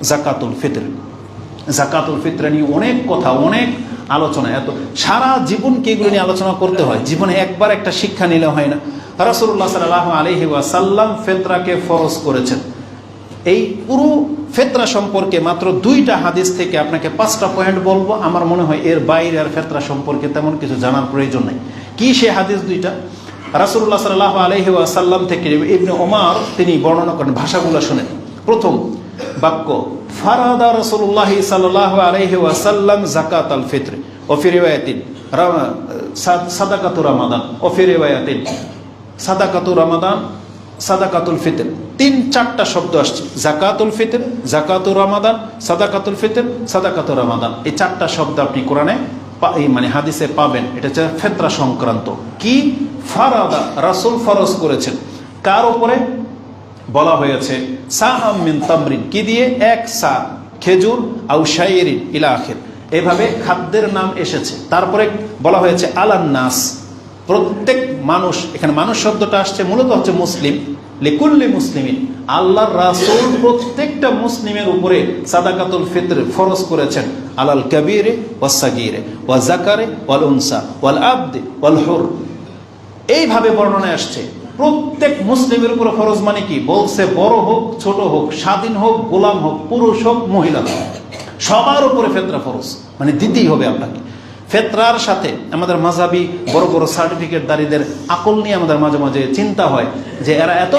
জাকাতুল ফিতর। জাকাতুল ফিতর নিয়ে অনেক কথা, অনেক আলোচনা, এত সারা জীবনকে এগুলো নিয়ে আলোচনা করতে হয়। জীবনে একবার একটা শিক্ষা নিলে হয় না। রাসূলুল্লাহ সাল্লাল্লাহু আলাইহি ওয়াসাল্লাম ফিতরাকে ফরজ করেছেন। এই পুরো ফিতরা সম্পর্কে মাত্র 2টা হাদিস থেকে আপনাকে 5টা পয়েন্ট বলবো। আমার মনে হয় এর বাইরে আর ফিতরা সম্পর্কে তেমন কিছু জানার প্রয়োজন নেই। কি সে হাদিস 2টা? রাসূলুল্লাহ সাল্লাল্লাহু আলাইহি ওয়াসাল্লাম থেকে ইবনে ওমর তিনি বর্ণনা করেন, ভাষাগুলো শুনেন। প্রথম বাক্য, ফারাদা রাসূলুল্লাহ সাল্লাল্লাহু আলাইহি ওয়াসাল্লাম যাকাতাল ফিতর ওয়া ফি রিওয়ায়াতিন সাদাকাতু রমাদান ওয়া ফি রিওয়ায়াতিন সাদাকাতু রমাদান সাদাকাতুল ফিতর। 3-4টা শব্দ আসছে, জাকাতুল ফিতর, জাকাতুর রমাদান, সাদাকাতুল ফিতর, সাদাকাতুর রমাদান। এই 4টা শব্দ আপনি কোরআনে মানে হাদিসে পাবেন। এটা হচ্ছে ফিতরা সংক্রান্ত। কি? ফারাদা, রাসূল ফরজ করেছেন। কার উপরে? বলা হয়েছে সাআম মিন তামরিন, কি দিয়ে? 1 সা খেজুর, আও শাইরিন ইলা আখির, এভাবে খাদ্যের নাম এসেছে। তারপরে বলা হয়েছে আলান নাস, প্রত্যেক মানুষ। এখানে মানুষ শব্দটা আসছে মূলত হচ্ছে মুসলিম, লিকুল্লি মুসলিমিন। আল্লাহর রাসূল প্রত্যেকটা মুসলিমের উপরে সাদাকাতুল ফিতর ফরজ করেছেন। আলাল কাবীরে ওয়াস সাগীরে ওয়া যাকারে ওয়াল উনসা ওয়াল আবদি ওয়াল হুর, এইভাবে বর্ণনায় আসছে। প্রত্যেক মুসলিমের উপরে ফরজ মানে কি? বলছে বড় হোক ছোট হোক, স্বাধীন হোক গোলাম হোক, পুরুষ হোক মহিলা হোক, সবার উপরে ফিতরা ফরজ, মানে দিতেই হবে আপনাকে। ফিতরার সাথে আমাদের মাযহাবি বড় বড় সার্টিফিকেটদারীদের আকল নিয়ে আমাদের মাঝে মাঝে চিন্তা হয় যে এরা এত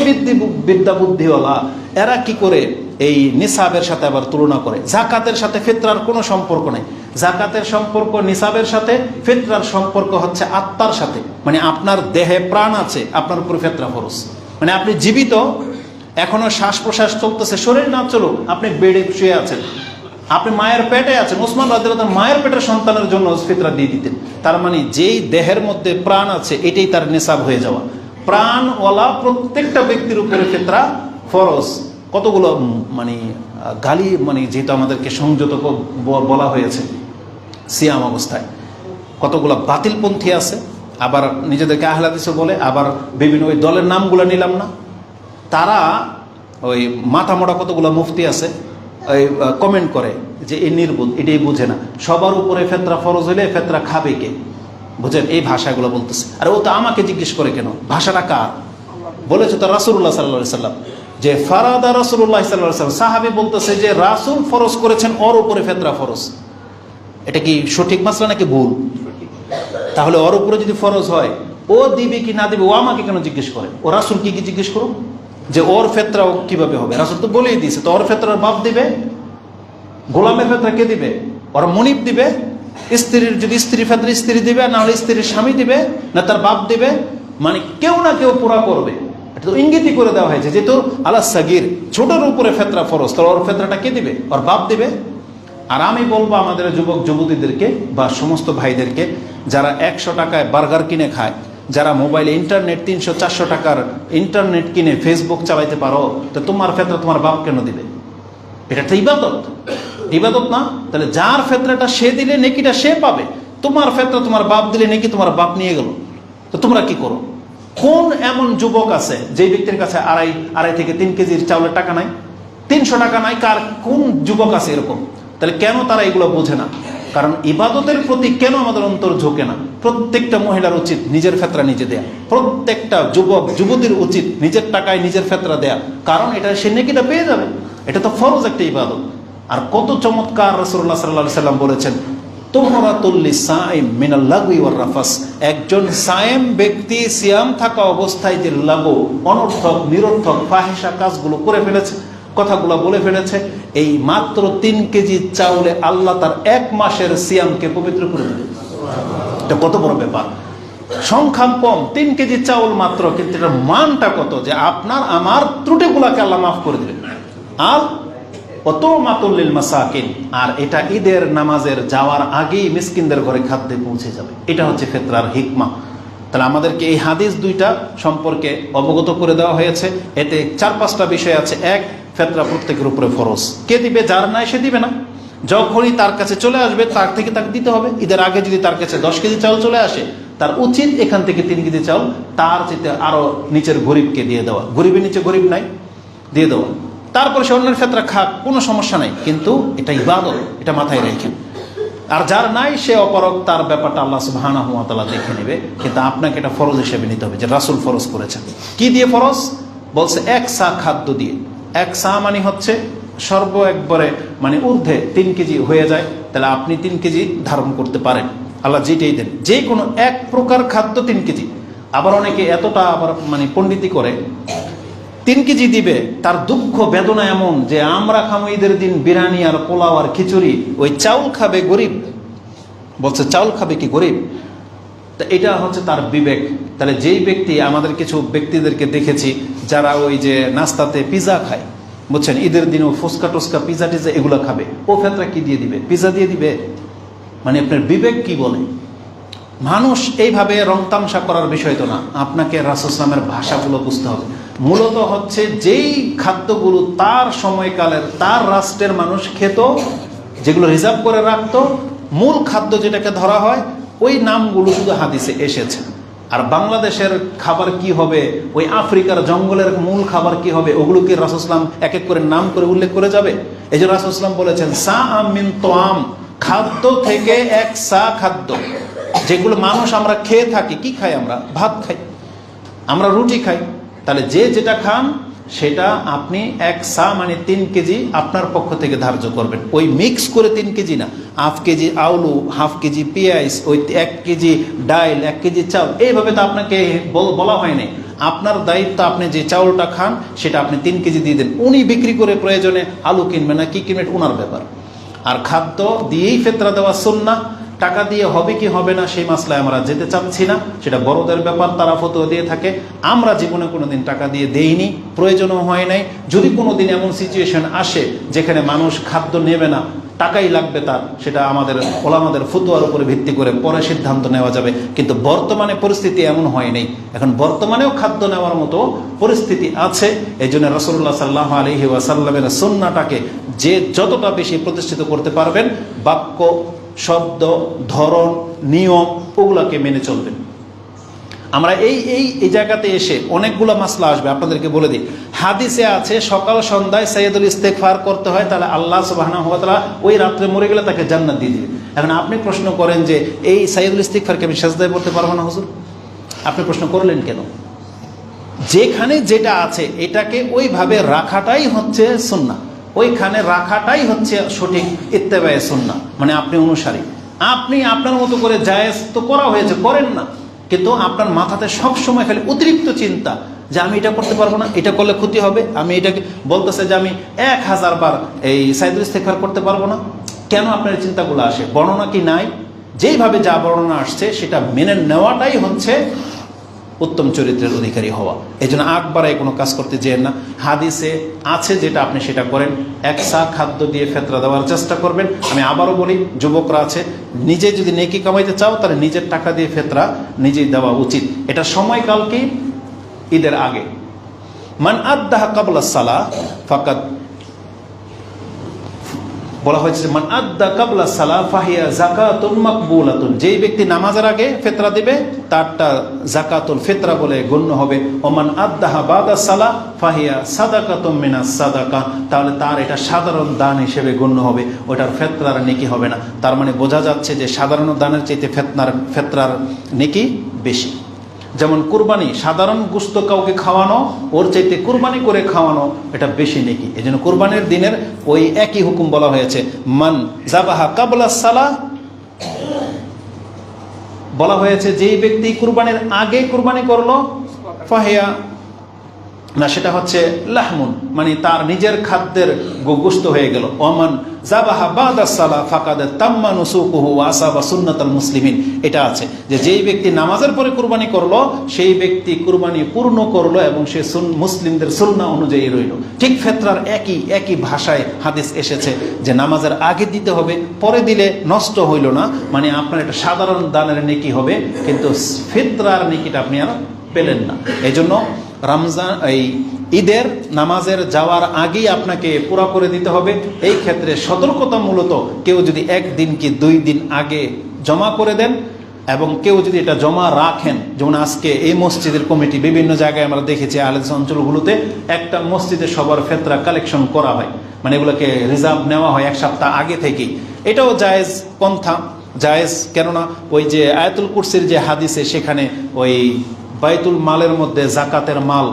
বিদ্যা বুদ্ধিওয়ালা, এরা কি করে এই নিসাবের সাথে আবার তুলনা করে। জাকাতের সাথে ফিতরার কোনো সম্পর্ক নেই। জাকাতের সম্পর্ক নিসাবের সাথে, ফিতরার সম্পর্ক হচ্ছে আত্মার সাথে। মানে আপনার দেহে প্রাণ আছে, আপনার উপর ফিতরা ফরজ। মানে আপনি জীবিত, এখনো শ্বাস প্রশ্বাস চলতেছে, শরীর না চলুক, আপনি বেডে শুয়ে আছেন, আপনি মায়ের পেটে আছেন। ওসমান রাদিয়াল্লাহু আনহু মায়ের পেটের সন্তানের জন্য ফিতরা দিয়ে দিতেন। তার মানে যেই দেহের মধ্যে প্রাণ আছে এটাই তার নিসাব হয়ে যাওয়া। প্রাণওয়ালা প্রত্যেকটা ব্যক্তির উপরে ফিতরা ফরজ। কতগুলো মানে গালি, মানে যেহেতু আমাদেরকে সংযত বলা হয়েছে সিয়াম অবস্থায়, কতগুলো বাতিলপন্থী আছে, আবার নিজেদেরকে আহলে হাদিসও বলে, আবার বিভিন্ন ওই দলের নামগুলো নিলাম না, তারা ওই মাথা মোটা কতগুলো মুফতি আছে, ওই কমেন্ট করে যে এই নির্বোধ, এটাই বুঝে না, সবার উপরে ফিতরা ফরজ হইলে ফিতরা খাবে কে? বুঝেন, এই ভাষাগুলো বলতেছে। আর ও তো আমাকে জিজ্ঞেস করে কেন? ভাষাটা কার? বলেছে তো রাসূলুল্লাহ সাল্লাল্লাহু আলাইহি ওয়াসাল্লাম, যে ফারাদা রাসূলুল্লাহ সাল্লাল্লাহু আলাইহি ওয়াসাল্লাম, সাহাবী বলতেছে যে রাসূল ফরজ করেছেন, ওর উপরে ফিতরা ফরজ। এটা কি সঠিক মাসলা নাকি ভুল? তাহলে ওর উপরে যদি ফরজ হয়, ও দিবে কি না দিবে, ও আমাকে কেন জিজ্ঞেস করে? ও রাসূল কি জিজ্ঞেস করো যে ওর ফিতরা কিভাবে হবে? রাসূল তো বলেই দিয়েছে। তো ওর ফিতরার বাপ দিবে, গোলামের ফিতরা কে দিবে? ওর মনিব দিবে। স্ত্রীর যদি স্ত্রী ফিতরা স্ত্রী দিবে, না হলে স্ত্রীর স্বামী দিবে, না তার বাপ দিবে। মানে কেউ না কেউ পুরা করবে। এটা তো ইঙ্গিতই করে দেওয়া হয়েছে যেহেতু আলা সাগীর, ছোটর উপরে ফিতরা ফরজ, তো ওর ফিতরাটা কে দিবে? ওর বাপ দিবে। আর আমি বলবো আমাদের যুবক যুবতীদেরকে বা সমস্ত ভাইদেরকে, যারা 100 টাকায় বার্গার কিনে খায়, যারা মোবাইলে ইন্টারনেট 300-400 টাকার ইন্টারনেট কিনে ফেসবুক চালাইতে পারো, তো তোমার ফিতরা তোমার বাপ কেন দিবে? এটা তো ইবাদত, ইবাদত না? তাহলে যার ফিতরাটা সে দিলে নেকিটা সে পাবে, তোমার ফিতরা তোমার বাপ দিলে নেকি তোমার বাপ নিয়ে গেল। তো তোমরা কি করো? কোন এমন যুবক আছে যে ব্যক্তির কাছে আড়াই থেকে 3 কেজির চাউলের টাকা নাই, 300 টাকা নাই? কোন যুবক আছে এরকম? তাহলে কেন তারা এগুলো বোঝে না? কারণ ইবাদতের প্রতি কেন আমাদের অন্তর ঝোঁকে না? প্রত্যেকটা মহিলার উচিত নিজের ফিতরা নিজে দেয়া, প্রত্যেকটা যুবক যুবতীর উচিত নিজের টাকায় নিজের ফিতরা দেয়া, কারণ এটা সে নেকিটা পেয়ে যাবে। এটা তো ফরজ একটা ইবাদত। আর কত চমৎকার রাসূলুল্লাহ সাল্লাল্লাহু আলাইহি ওয়াসাল্লাম বলেছেন, তুহরাতুল লিসাইম মিনাল লাগwi ওয়ার রাফাস, একজন সায়েম ব্যক্তি সিয়াম থাকা অবস্থায় যে লাগু, অনর্থক নিরর্থক ফাহিশা কাজগুলো করে ফেলেছে, কথাগুলো বলে ফেলেছে, এই মাত্র 3 কেজি চাউলে আল্লাহ তার 1 মাসের সিয়ামকে পবিত্র করে দেবে। এটা কত বড় ব্যাপার! সংখ্যা কম, 3 কেজি চাউল মাত্র, কিন্তু এটার মানটা কত, যে আপনার আমার ত্রুটিগুলাকে আল্লাহ মাফ করে দেবেন। আর অত মাতুল্লিল মাসাকিন, আর এটা ঈদের নামাজের যাওয়ার আগেই মিসকিনদের ঘরে খাদ্যে পৌঁছে যাবে। এটা হচ্ছে ফিতরার হিকমা। তাহলে আমাদেরকে এই হাদিস 2টা সম্পর্কে অবগত করে দেওয়া হয়েছে। এতে 4-5টা বিষয় আছে। 1, ফিতরা প্রত্যেকের উপরে ফরজ। কে দিবে? যার নাই সে দিবে না। যখনই তার কাছে চলে আসবে তার থেকে তাকে দিতে হবে। ঈদের আগে যদি তার কাছে 10 কেজি চাউল চলে আসে, তার উচিত এখান থেকে 3 কেজি চাউল তার চেয়ে আরো নিচের গরিবকে দিয়ে দেওয়া। গরিবের নিচে গরিব নাই, দিয়ে দেওয়া। তারপর সে অন্যের ফেতরা খাক, কোনো সমস্যা নাই, কিন্তু এটা ইবাদত, এটা মাথায় রেখেন। আর যার নাই সে অপারক, তার ব্যাপারটা আল্লাহ সুবহানাহু ওয়া তাআলা দেখে নেবে, কিন্তু আপনাকে এটা ফরজ হিসেবে নিতে হবে, যে রাসূল ফরজ করেছেন। কি দিয়ে ফরজ বলছে? 1 সা খাদ্য দিয়ে। 1 সা মানে হচ্ছে একবারে মানে ঊর্ধ্বে 3 কেজি হয়ে যায়, তাহলে আপনি 3 কেজি ধারণ করতে পারেন, আল্লাহ যেটাই দেন। যে কোনো এক প্রকার খাদ্য 3 কেজি। আবার অনেকে এতটা আবার মানে পণ্ডিতি করে 3 কেজি দিবে, তার দুঃখ বেদনা এমন যে আমরা খামো ঈদের দিন বিরিয়ানি আর পোলাও আর খিচুড়ি, ওই চাউল খাবে গরিব। বলছে চাউল খাবে কি গরিব? তা এটা হচ্ছে তার বিবেক। তাহলে যেই ব্যক্তি, আমাদের কিছু ব্যক্তিদেরকে দেখেছি যারা ওই যে নাস্তাতে পিজা খায়, বুঝছেন, ঈদের দিনও ফুচকা টুচকা পিজা টিজা এগুলো খাবে, ও ফেতরা কি দিয়ে দিবে? পিজা দিয়ে দিবে? মানে আপনার বিবেক কি বলে? মানুষ এইভাবে রং তামসা করার বিষয় তো না, আপনাকে রাসূল ইসলামের ভাষাগুলো বুঝতে হবে। মূলত হচ্ছে যেই খাদ্যগুলো তার সময়কালের, তার রাষ্ট্রের মানুষ খেত, যেগুলো রিজার্ভ করে রাখতো, মূল খাদ্য যেটাকে ধরা হয়, ওই নামগুলো শুধু হাদিসে এসেছে। আর বাংলাদেশের খাবার কি হবে, ওই আফ্রিকার জঙ্গলের মূল খাবার কি হবে, ওগুলোকে রাসূল ইসলাম এক এক করে নাম করে উল্লেখ করে যাবে? এই যে রাসূল ইসলাম বলেছেন সা আম মিন তোয়াম, খাদ্য থেকে 1 সা খাদ্য, যেগুলো মানুষ আমরা খেয়ে থাকি। কি খাই আমরা? ভাত খাই, আমরা রুটি খাই। তাহলে যে যেটা খান সেটা আপনি 1 সা মানে 3 কেজি আপনার পক্ষ থেকে ধার্য করবেন। ওই মিক্স করে 3 কেজি না, হাফ কেজি আউলু, হাফ কেজি পেঁয়াজ, ওই 1 কেজি ডাল, 1 কেজি চাউল, এইভাবে তো আপনাকে বলা হয়নি। আপনার দায়িত্ব, আপনি যে চাউলটা খান সেটা আপনি 3 কেজি দিয়ে দেন। উনি বিক্রি করে প্রয়োজনে আলু কিনবে না কি কিনবে, ওনার ব্যাপার। আর খাদ্য দিয়েই ফেতরা দেওয়া সুন্নাহ। টাকা দিয়ে হবে কি হবে না সেই মাসলায় আমরা যেতে চাচ্ছি না, সেটা বড়দের ব্যাপার, তারা ফতোয়া দিয়ে থাকে। আমরা জীবনে কোনোদিন টাকা দিয়ে দেইনি, প্রয়োজনও হয় নাই। যদি কোনোদিন এমন সিচুয়েশন আসে যেখানে মানুষ খাদ্য নেবে না, টাকাই লাগবে তার, সেটা আমাদের ওলামাদের ফতোয়ার উপরে ভিত্তি করে পরে সিদ্ধান্ত নেওয়া যাবে। কিন্তু বর্তমানে পরিস্থিতি এমন হয় নাই, এখন বর্তমানেও খাদ্য নেওয়ার মতো পরিস্থিতি আছে। এই জন্য রাসূলুল্লাহ সাল্লাল্লাহু আলাইহি ওয়াসাল্লামের সুন্নাহটাকে যে যতটা বেশি প্রতিষ্ঠিত করতে পারবেন, বাক্য, শব্দ, ধরন, নিয়ম, ওগুলাকে মেনে চলবেন। আমরা এই জায়গাতে এসে অনেকগুলো মাসলা আসবে, আপনাদেরকে বলে দিই। হাদিসে আছে সকাল সন্ধ্যায় সাইয়্যিদুল ইস্তেগফার করতে হয়, তাহলে আল্লাহ সুবহানাহু ওয়া তাআলা ওই রাত্রে মরে গেলে তাকে জান্নাত দিয়ে দিবে। এখন আপনি প্রশ্ন করেন যে এই সাইয়্যিদুল ইস্তেগফারকে আমি সাজদায় পড়তে পারবো না হুজুর? আপনি প্রশ্ন করলেন কেন? যেখানে যেটা আছে এটাকে ওইভাবে রাখাটাই হচ্ছে সুন্নাহ, ওইখানে রাখাটাই হচ্ছে সঠিক ইত্তেবায়ে সুন্নাহ, মানে আপনি অনুসারী। আপনি আপনার মতো করে জায়েজ তো করা হয়েছে, করেন না, কিন্তু আপনার মাথাতে সবসময় খালি অতিরিক্ত চিন্তা যে আমি এটা করতে পারবো না, এটা করলে ক্ষতি হবে, আমি এটাকে বলতেছে যে আমি 1000 বার এই সাইয়্যিদুল ইস্তেগফার করতে পারবো না। কেন আপনার চিন্তাগুলো আসে? বর্ণনা কি নাই? যেইভাবে যা বর্ণনা আসছে সেটা মেনে নেওয়াটাই হচ্ছে উত্তম চরিত্রের অধিকারী হওয়া। এই জন্য আকবারায় কোনো কাজ করতে যেন না। হাদিসে আছে যেটা আপনি সেটা করেন। 1 সা খাদ্য দিয়ে ফেতরা দেওয়ার চেষ্টা করবেন। আমি আবারও বলি, যুবকরা আছে, নিজে যদি নেকি কামাইতে চাও তাহলে নিজের টাকা দিয়ে ফেতরা নিজেই দেওয়া উচিত। এটা সময়কাল কি? ঈদের আগে। মান আদ্দাহা ক্বাবলা সালাহ ফাকাদ, বলা হয়েছে মান আদ্দা ক্বাবলা সালাহ ফাহিয়া যাকাতুন মাকবুলাতুন, যেই ব্যক্তি নামাজের আগে ফিতরা দিবে তারটা যাকাতুল ফিতরা বলে গণ্য হবে। ওমান আদ্দাহা বাদা সালাহ ফাহিয়া সাদাকাতুম মিনাস সাদাকা, তাহলে তার এটা সাধারণ দান হিসেবে গণ্য হবে, ওটার ফিতরার নেকি হবে না। তার মানে বোঝা যাচ্ছে যে সাধারণ দানের চাইতে ফিতরার নেকি বেশি। যেমন কুরবানি, সাধারণ গোশত কাউকে খাওয়ানো, ওর চাইতে কুরবানি করে খাওয়ানো এটা বেশি নেকি। এই জন্য কুরবানির দিনের ওই একই হুকুম বলা হয়েছে। মান যাবাহা ক্বাবলা সালাহ, বলা হয়েছে যেই ব্যক্তি কুরবানির আগে কুরবানি করলো, ফাহিয়া না, সেটা হচ্ছে লাহমুন, মানে তার নিজের খাদ্যের গোশত হয়ে গেল। ওমান যাবাহা বাদা সালাহ ফাকাদ তাম্মা নুসুকুহু ওয়া আসাবা সুন্নাতাল মুসলিমিন, এটা আছে যে যেই ব্যক্তি নামাজের পরে কুরবানি করলো সেই ব্যক্তি কুরবানি পূর্ণ করলো এবং সে মুসলিমদের সুন্নাহ অনুযায়ী রইল। ঠিক ফিতরার একই ভাষায় হাদিস এসেছে যে নামাজের আগে দিতে হবে, পরে দিলে নষ্ট হইল না, মানে আপনার একটা সাধারণ দানের নেকি হবে, কিন্তু ফিতরার নেকিটা আপনি আর পেলেন না। এই জন্য রমজান এই ঈদের নামাজের যাওয়ার আগেই আপনাকে পুরা করে দিতে হবে। এই ক্ষেত্রে সতর্কতা মূলত কেউ যদি 1 দিন কি 2 দিন আগে জমা করে দেন, এবং কেউ যদি এটা জমা রাখেন, যেমন আজকে এই মসজিদের কমিটি বিভিন্ন জায়গায় আমরা দেখেছি আহলে অঞ্চলগুলোতে একটা মসজিদে সবার ফেতরা কালেকশন করা হয়, মানে এগুলোকে রিজার্ভ নেওয়া হয় এক সপ্তাহ আগে থেকেই। এটাও জায়েজ পন্থা, জায়েজ। কেননা ওই যে আয়াতুল কুরসির যে হাদিসে সেখানে ওই বাইতুল মালের মধ্যে জাকাতের মাল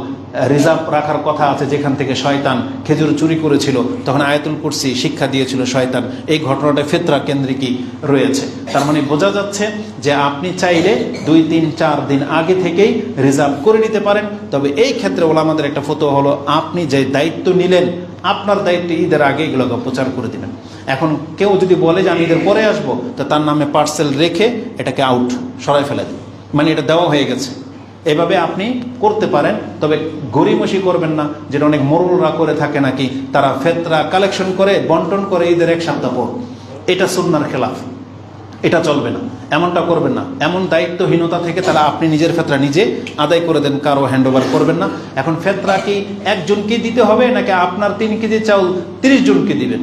রিজার্ভ রাখার কথা আছে, যেখান থেকে শয়তান খেজুর চুরি করেছিল, তখন আয়াতুল কুরসি শিক্ষা দিয়েছিল শয়তান। এই ঘটনাটা ফিতরা কেন্দ্রিকই রয়েছে। তার মানে বোঝা যাচ্ছে যে আপনি চাইলে 2, 3, 4 দিন আগে থেকেই রিজার্ভ করে নিতে পারেন। তবে এই ক্ষেত্রে ওলামাদের একটা ফতোয়া হলো, আপনি যে দায়িত্ব নিলেন আপনার দায়িত্ব ঈদের আগে এগুলোকে প্রচার করে দিবেন। এখন কেউ যদি বলে যে আমি ঈদের পরে আসবো, তো তার নামে পার্সেল রেখে এটাকে আউট সরাই ফেলে দিন, মানে এটা দেওয়া হয়ে গেছে। এভাবে আপনি করতে পারেন, তবে গরিমসি করবেন না, যেটা অনেক মোরলরা করে থাকে নাকি, তারা ফেতরা কালেকশন করে বন্টন করে ঈদের 1 সপ্তাহ পর। এটা সুন্নাহর খেলাফ, এটা চলবে না, এমনটা করবেন না। এমন দায়িত্বহীনতা থেকে তারা আপনি নিজের ফেতরা নিজে আদায় করে দেন, কারো হ্যান্ড ওভার করবেন না। এখন ফেতরা কি একজনকে দিতে হবে নাকি আপনার 3 কেজি চাউল 30 জনকে দিবেন?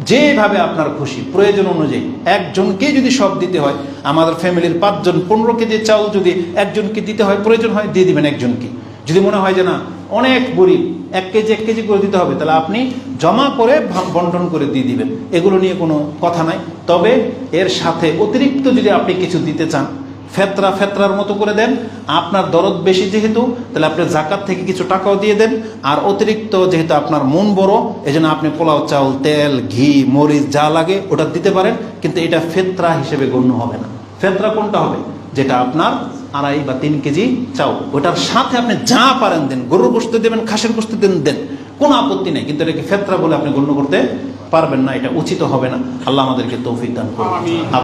যেভাবে আপনার খুশি, প্রয়োজন অনুযায়ী। একজনকে যদি সব দিতে হয়, আমাদের ফ্যামিলির 5 জন 15 কেজি চাউল যদি একজনকে দিতে হয়, প্রয়োজন হয় দিয়ে দিবেন একজনকে। যদি মনে হয় যে না অনেক গরিব 1 কেজি 1 কেজি করে দিতে হবে, তাহলে আপনি জমা করে বন্টন করে দিয়ে দিবেন, এগুলো নিয়ে কোনো কথা নাই। তবে এর সাথে অতিরিক্ত যদি আপনি কিছু দিতে চান, ফেতরার মতো করে দেন। আপনার দরদ বেশি যেহেতু, তাহলে আপনি জাকাত থেকে কিছু টাকাও দিয়ে দেন। আর অতিরিক্ত যেহেতু আপনার মন বড়, এজন্য আপনি পোলাও চাউল, তেল, ঘি, মরিচ যা লাগে ওটা দিতে পারেন, কিন্তু এটা ফেতরা হিসেবে গণ্য হবে না। ফেতরা কোনটা হবে? যেটা আপনার 2.5 বা 3 কেজি চাউল, ওটার সাথে আপনি যা পারেন দেন, গরুর গোশত দেবেন, খাসির গোশত দেন, কোনো আপত্তি নেই, কিন্তু এটাকে ফেতরা বলে আপনি গণ্য করতে পারবেন না, এটা উচিত হবে না। আল্লাহ আমাদেরকে তৌফিক দান করুন।